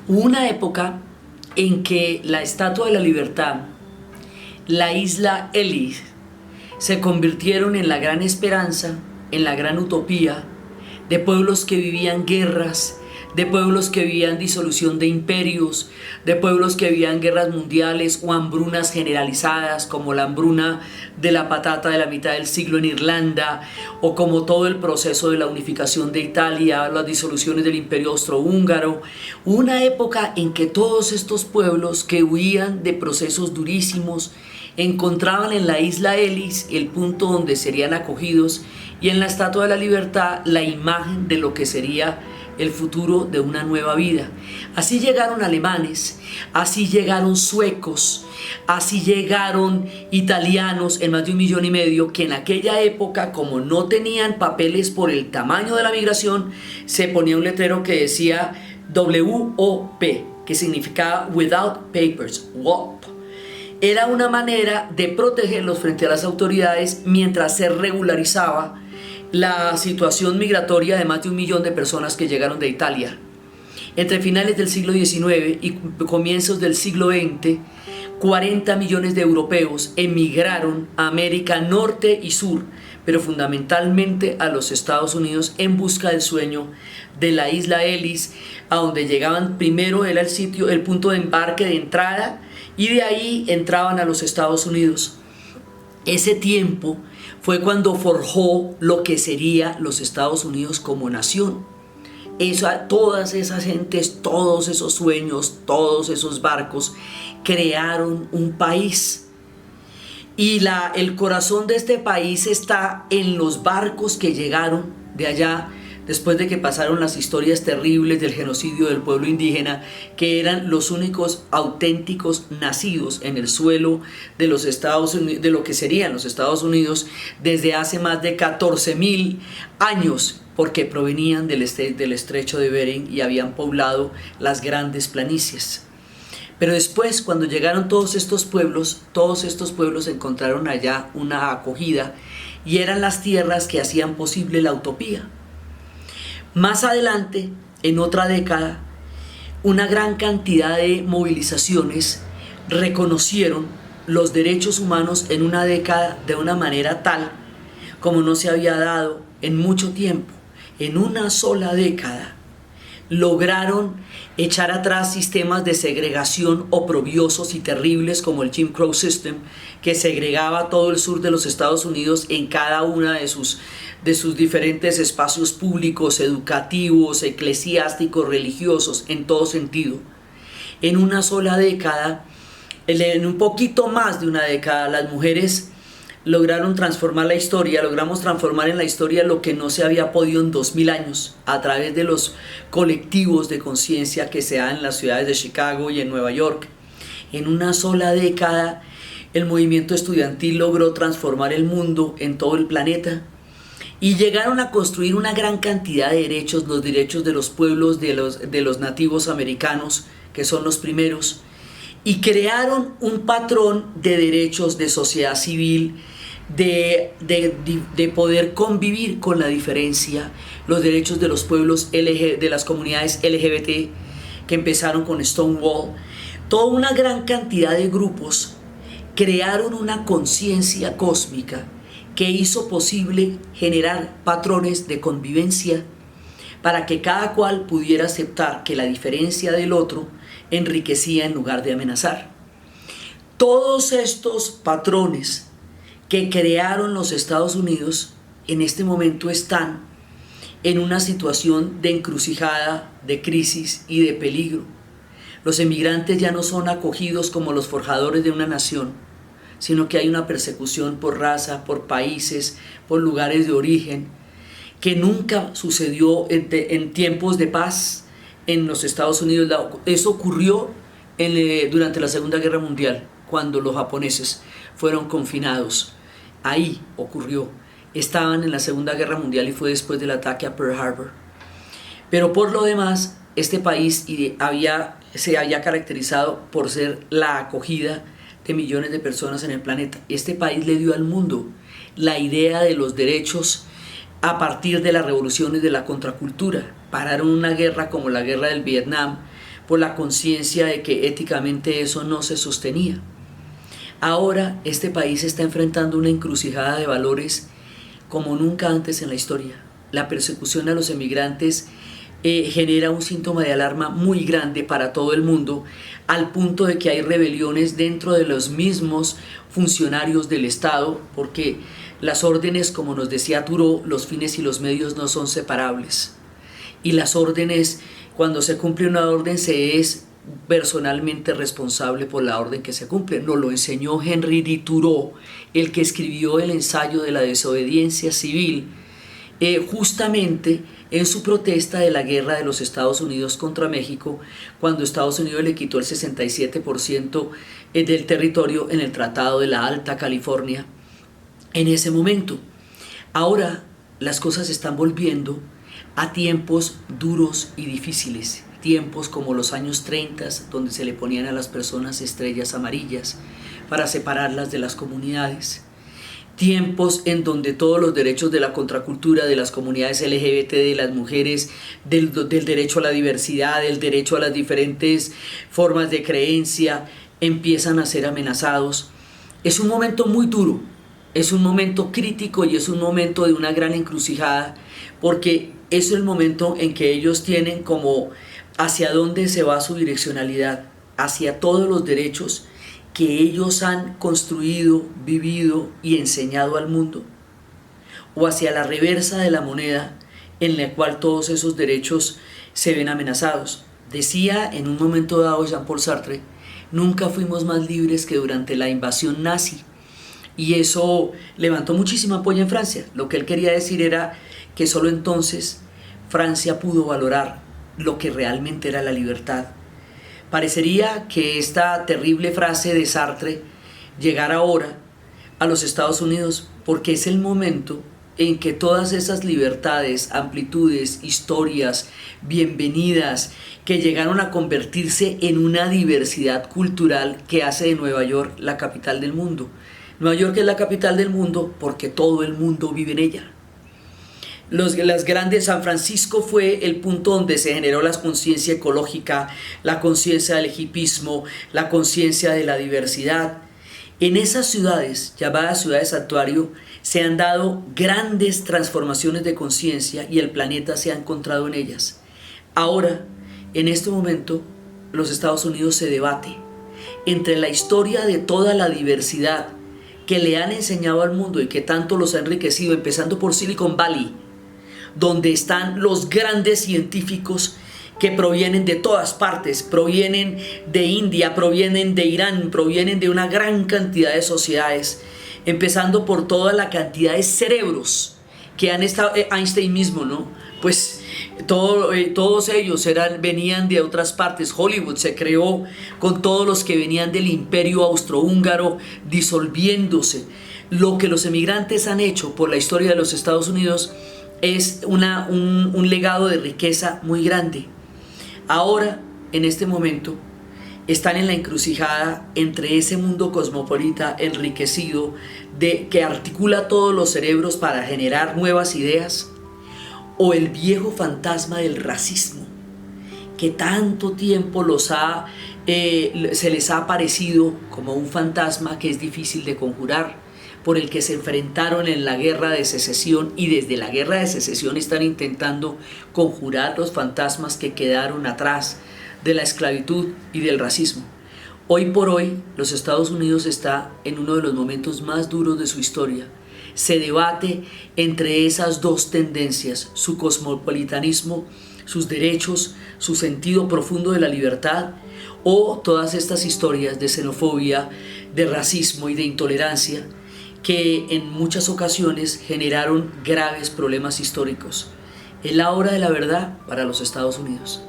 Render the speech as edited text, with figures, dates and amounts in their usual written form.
Hubo una época en que la Estatua de la Libertad, la isla Ellis, se convirtieron en la gran esperanza, en la gran utopía de pueblos que vivían guerras, de pueblos que vivían disolución de imperios, de pueblos que vivían guerras mundiales o hambrunas generalizadas, como la hambruna de la patata de la mitad del siglo en Irlanda, o como todo el proceso de la unificación de Italia, las disoluciones del imperio austrohúngaro. Una época en que todos estos pueblos que huían de procesos durísimos encontraban en la isla Ellis el punto donde serían acogidos, y en la Estatua de la Libertad la imagen de lo que sería el futuro de una nueva vida. Así llegaron alemanes, así llegaron suecos, así llegaron italianos, en más de 1,5 millones, que en aquella época, como no tenían papeles por el tamaño de la migración, se ponía un letrero que decía WOP, que significaba Without Papers, WOP. Era una manera de protegerlos frente a las autoridades mientras se regularizaba la situación migratoria de más de 1 millón de personas que llegaron de Italia. Entre finales del siglo XIX y comienzos del siglo XX, 40 millones de europeos emigraron a América Norte y Sur, pero fundamentalmente a los Estados Unidos en busca del sueño de la isla Ellis, a donde llegaban primero, era el punto de embarque de entrada, y de ahí entraban a los Estados Unidos. Ese tiempo fue cuando forjó lo que sería los Estados Unidos como nación. Todas esas gentes, todos esos sueños, todos esos barcos crearon un país. Y el corazón de este país está en los barcos que llegaron de allá, después de que pasaron las historias terribles del genocidio del pueblo indígena, que eran los únicos auténticos nacidos en el suelo de los Estados Unidos, de lo que serían los Estados Unidos, desde hace más de 14,000 años, porque provenían del estrecho de Bering y habían poblado las grandes planicies. Pero después, cuando llegaron todos estos pueblos encontraron allá una acogida, y eran las tierras que hacían posible la utopía. Más adelante, en otra década, una gran cantidad de movilizaciones reconocieron los derechos humanos en una década de una manera tal como no se había dado en mucho tiempo. En una sola década lograron echar atrás sistemas de segregación oprobiosos y terribles como el Jim Crow System, que segregaba todo el sur de los Estados Unidos en cada una de sus diferentes espacios públicos, educativos, eclesiásticos, religiosos, en todo sentido. En una sola década, en un poquito más de una década, las mujeres lograron transformar la historia, logramos transformar en la historia lo que no se había podido en 2000 años, a través de los colectivos de conciencia que se dan en las ciudades de Chicago y en Nueva York. En una sola década, el movimiento estudiantil logró transformar el mundo en todo el planeta, y llegaron a construir una gran cantidad de derechos, los derechos de los pueblos, de los nativos americanos, que son los primeros, y crearon un patrón de derechos de sociedad civil, de poder convivir con la diferencia, los derechos de los pueblos, de las comunidades LGBT, que empezaron con Stonewall. Toda una gran cantidad de grupos crearon una conciencia cósmica que hizo posible generar patrones de convivencia para que cada cual pudiera aceptar que la diferencia del otro enriquecía en lugar de amenazar. Todos estos patrones que crearon los Estados Unidos en este momento están en una situación de encrucijada, de crisis y de peligro. Los emigrantes ya no son acogidos como los forjadores de una nación, sino que hay una persecución por raza, por países, por lugares de origen, que nunca sucedió en tiempos de paz en los Estados Unidos. Eso ocurrió durante la Segunda Guerra Mundial, cuando los japoneses fueron confinados. Ahí ocurrió. Estaban en la Segunda Guerra Mundial y fue después del ataque a Pearl Harbor. Pero por lo demás, este país se había caracterizado por ser la acogida de millones de personas en el planeta. Este país le dio al mundo la idea de los derechos a partir de las revoluciones de la contracultura. Pararon una guerra como la guerra del Vietnam, por la conciencia de que éticamente eso no se sostenía. Ahora este país está enfrentando una encrucijada de valores como nunca antes en la historia. La persecución a los emigrantes genera un síntoma de alarma muy grande para todo el mundo, al punto de que hay rebeliones dentro de los mismos funcionarios del Estado, porque las órdenes, como nos decía Thoreau, los fines y los medios no son separables. Y las órdenes, cuando se cumple una orden, se es personalmente responsable por la orden que se cumple. Nos lo enseñó Henry D. Thoreau, el que escribió el ensayo de la desobediencia civil, justamente en su protesta de la guerra de los Estados Unidos contra México, cuando Estados Unidos le quitó el 67% del territorio en el Tratado de la Alta California en ese momento. Ahora las cosas están volviendo a tiempos duros y difíciles, tiempos como los años 30, donde se le ponían a las personas estrellas amarillas para separarlas de las comunidades, tiempos en donde todos los derechos de la contracultura, de las comunidades LGBT, de las mujeres, del derecho a la diversidad, del derecho a las diferentes formas de creencia, empiezan a ser amenazados. Es un momento muy duro, es un momento crítico y es un momento de una gran encrucijada, porque es el momento en que ellos tienen como hacia dónde se va su direccionalidad, hacia todos los derechos que ellos han construido, vivido y enseñado al mundo, o hacia la reversa de la moneda en la cual todos esos derechos se ven amenazados. Decía en un momento dado Jean-Paul Sartre, nunca fuimos más libres que durante la invasión nazi, y eso levantó muchísimo apoyo en Francia. Lo que él quería decir era que solo entonces Francia pudo valorar lo que realmente era la libertad. Parecería que esta terrible frase de Sartre llegara ahora a los Estados Unidos, porque es el momento en que todas esas libertades, amplitudes, historias, bienvenidas, que llegaron a convertirse en una diversidad cultural que hace de Nueva York la capital del mundo. Nueva York es la capital del mundo porque todo el mundo vive en ella. Las grandes, San Francisco fue el punto donde se generó la conciencia ecológica, la conciencia del hipismo, la conciencia de la diversidad. En esas ciudades, llamadas ciudades santuario, se han dado grandes transformaciones de conciencia y el planeta se ha encontrado en ellas. Ahora, en este momento, los Estados Unidos se debate entre la historia de toda la diversidad que le han enseñado al mundo y que tanto los ha enriquecido, empezando por Silicon Valley, donde están los grandes científicos que provienen de todas partes, provienen de India, provienen de Irán, provienen de una gran cantidad de sociedades, empezando por toda la cantidad de cerebros que han estado, Einstein mismo, ¿no? Pues todos ellos venían de otras partes. Hollywood se creó con todos los que venían del imperio austrohúngaro disolviéndose. Lo que los emigrantes han hecho por la historia de los Estados Unidos es un legado de riqueza muy grande. Ahora, en este momento, están en la encrucijada entre ese mundo cosmopolita enriquecido que articula todos los cerebros para generar nuevas ideas, o el viejo fantasma del racismo que tanto tiempo se les ha aparecido como un fantasma que es difícil de conjurar, por el que se enfrentaron en la guerra de secesión, y desde la guerra de secesión están intentando conjurar los fantasmas que quedaron atrás de la esclavitud y del racismo. Hoy por hoy, los Estados Unidos está en uno de los momentos más duros de su historia. Se debate entre esas dos tendencias, su cosmopolitanismo, sus derechos, su sentido profundo de la libertad, o todas estas historias de xenofobia, de racismo y de intolerancia que en muchas ocasiones generaron graves problemas históricos. Es la hora de la verdad para los Estados Unidos.